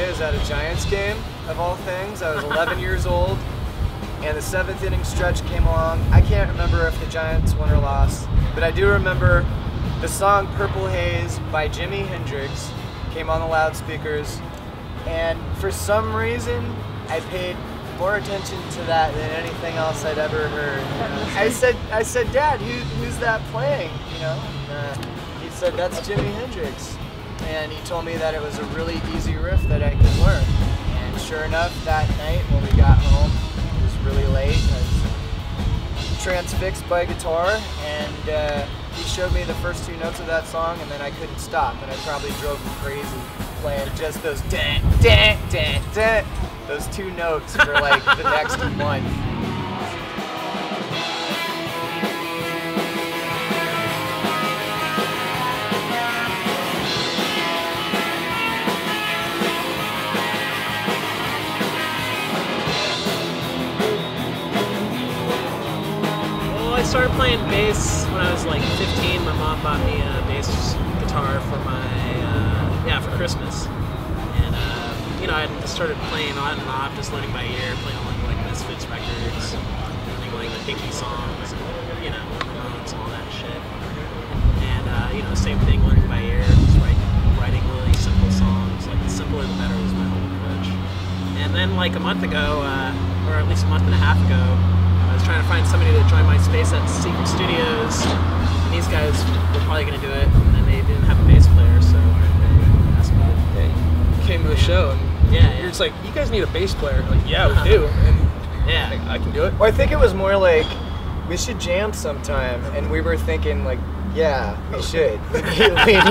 I was at a Giants game, of all things. I was 11 years old, and the 7th inning stretch came along. I can't remember if the Giants won or lost, but I do remember the song Purple Haze by Jimi Hendrix came on the loudspeakers, and for some reason, I paid more attention to that than anything else I'd ever heard. I said, Dad, who's that playing? You know, and, he said, that's Jimi Hendrix. And he told me that it was a really easy riff that I could learn. And sure enough, that night when we got home, it was really late. I was transfixed by guitar, and he showed me the first 2 notes of that song, and then I couldn't stop. And I probably drove him crazy playing just those those 2 notes for like the next month. I started playing bass when I was like 15. My mom bought me a bass guitar for for Christmas, and you know, I just started playing on and off, just learning by ear, playing on like Misfits records, learning like the Pinky songs, and you know, notes and all that shit. And you know, same thing, learning by ear, just writing really simple songs. Like the simpler the better was my whole approach. And then like a month ago, or at least a month and a half ago, I was trying to find somebody to join my space at Secret Studios, and these guys were probably going to do it, and then they didn't have a bass player, so they asked me to. You came to a show, and you're just like, you guys need a bass player. I'm like, yeah, we do, and I can do it. Well, I think it was more like, we should jam sometime, and we were thinking like, yeah, we should. We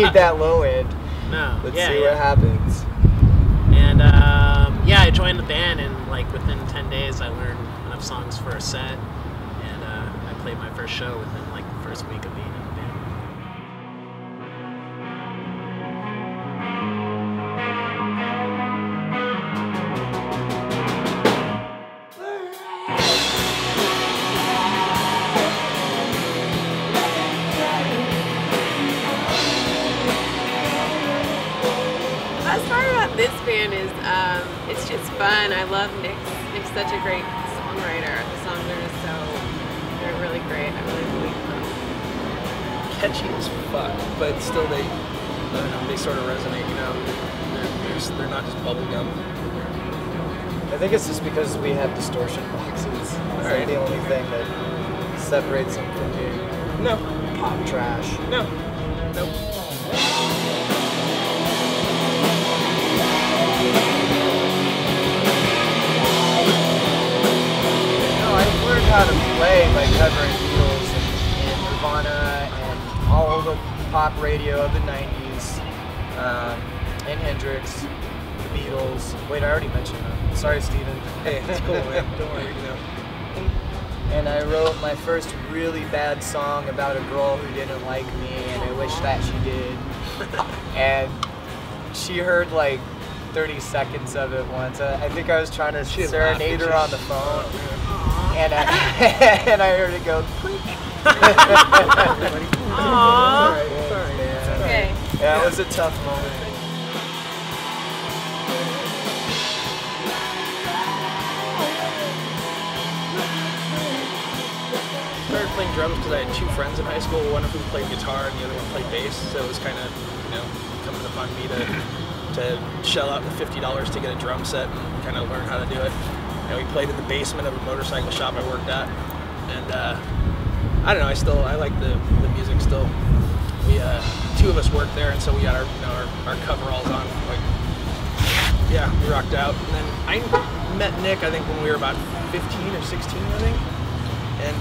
need that low end. No. Let's see what happens. And I joined the band, and like within 10 days, I learned enough songs for a set, and I played my first show within like the first week of being in the band. The best part about this band is it's just fun. I love Nick. Nick's such a great songwriter. The songs are just they're really great. I really believe them. Catchy as fuck, but still they sort of resonate, you know. They're not just bubblegum. I think it's just because we have distortion boxes. It's like the only thing that separates them from being pop trash. No. I learned how to play by covering Beatles and Nirvana and all the pop radio of the 90s, and Hendrix, the Beatles. Wait, I already mentioned them. Sorry, Steven. Hey, it's cool, man. Don't worry, you know. And I wrote my first really bad song about a girl who didn't like me, and I wish that she did. And she heard like 30 seconds of it once. I think I was trying to serenade her on the phone, and I heard it go click. Aww. Sorry. It's okay. Yeah, it was a tough moment. I started playing drums because I had 2 friends in high school, one of whom played guitar and the other one played bass, so it was kind of, you know, coming upon me to shell out the $50 to get a drum set and kind of learn how to do it. And we played in the basement of a motorcycle shop I worked at, and I don't know, I like the music still. We 2 of us worked there, and so we got our coveralls on. Like, yeah, we rocked out. And then I met Nick, I think, when we were about 15 or 16, I think. And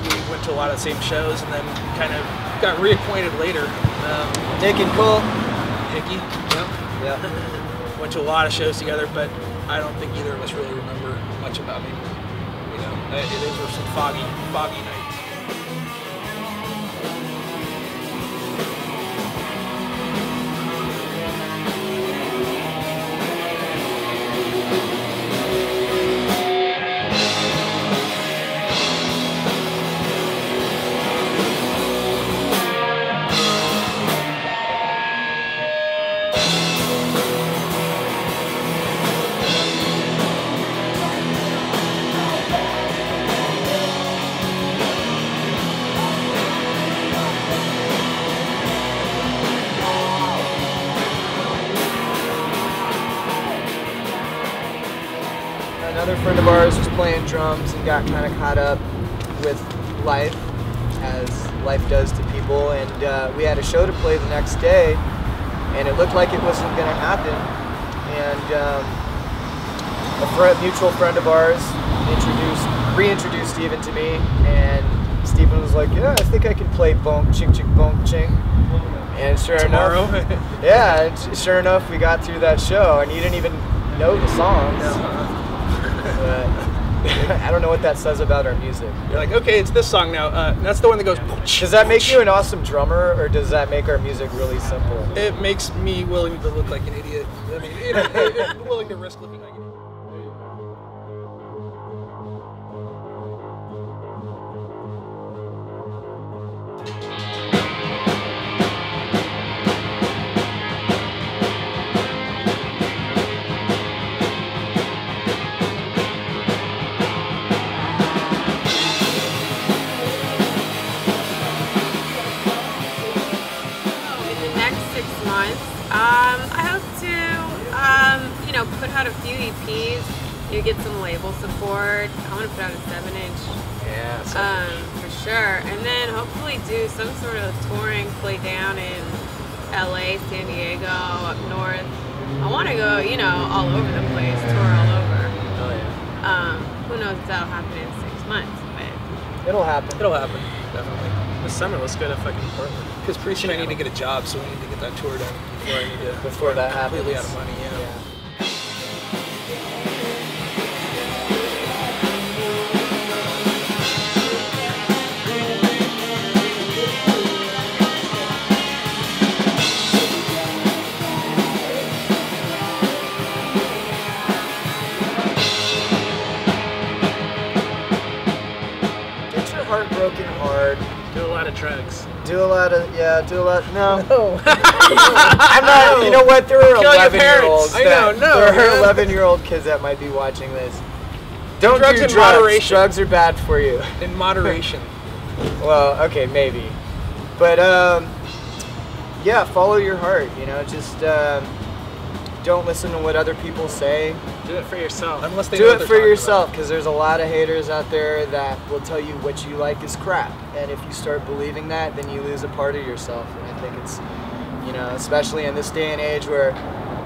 we went to a lot of the same shows, and then kind of got reacquainted later. Nick and Cole. Hickey, yeah. Went to a lot of shows together, but I don't think either of us really remember much about me. You know, those were some foggy nights. friend of ours was playing drums and got kind of caught up with life, as life does to people, and we had a show to play the next day, and it looked like it wasn't going to happen. And a mutual friend of ours reintroduced Steven to me, and Steven was like, "Yeah, I think I can play bonk chink chink bonk chink." And sure enough, yeah, sure enough, we got through that show, and you didn't even know the songs. But I don't know what that says about our music. You're like, okay, it's this song now. That's the one that goes. Does that make you an awesome drummer, or does that make our music really simple? It makes me willing to look like an idiot. I mean, willing to risk looking like an idiot. I hope to, put out a few EPs. You get some label support. I want to put out a 7-inch. Yeah. For sure. And then hopefully do some sort of touring, play down in LA, San Diego, up north. I want to go, all over the place, tour all over. Oh yeah. Who knows if that'll happen in 6 months, but It'll happen. It'll happen, definitely. This summer, let's go to fucking Portland. Because pretty soon I need to get a job, so we need to get that tour done before I need to. Before that happens. Completely out of money, yeah. Heartbroken hard. Do a lot of drugs. No. I'm not, you know what, there are Kill your 11-year-olds. parents. There are 11-year-old kids that might be watching this. Don't Drugs do in drugs. moderation. Drugs are bad for you. In moderation. Well, okay, maybe. But, yeah, follow your heart, just don't listen to what other people say. Do it for yourself. Unless they Do know it what for they're yourself, because there's a lot of haters out there that will tell you what you like is crap. And if you start believing that, then you lose a part of yourself. And I think it's, especially in this day and age where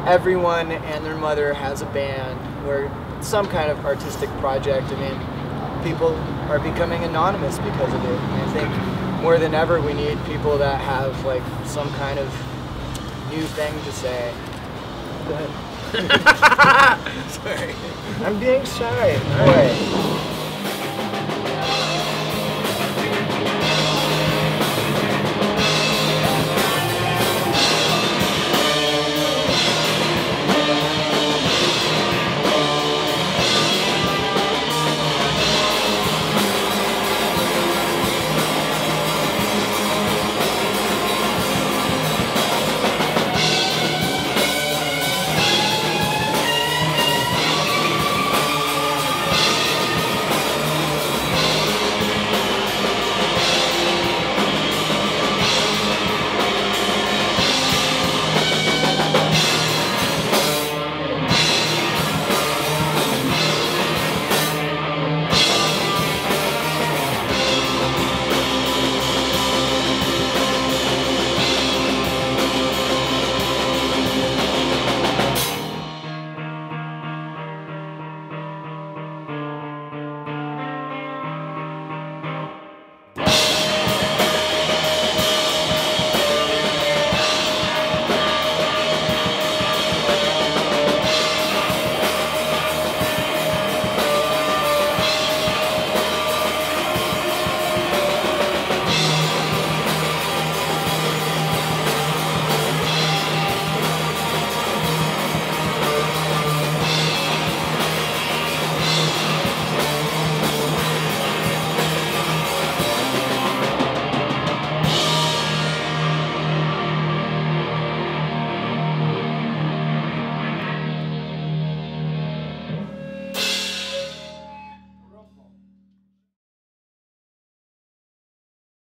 everyone and their mother has a band or some kind of artistic project. I mean, people are becoming anonymous because of it. And I think more than ever we need people that have like some kind of new thing to say. Go ahead. Sorry. I'm being shy. All right.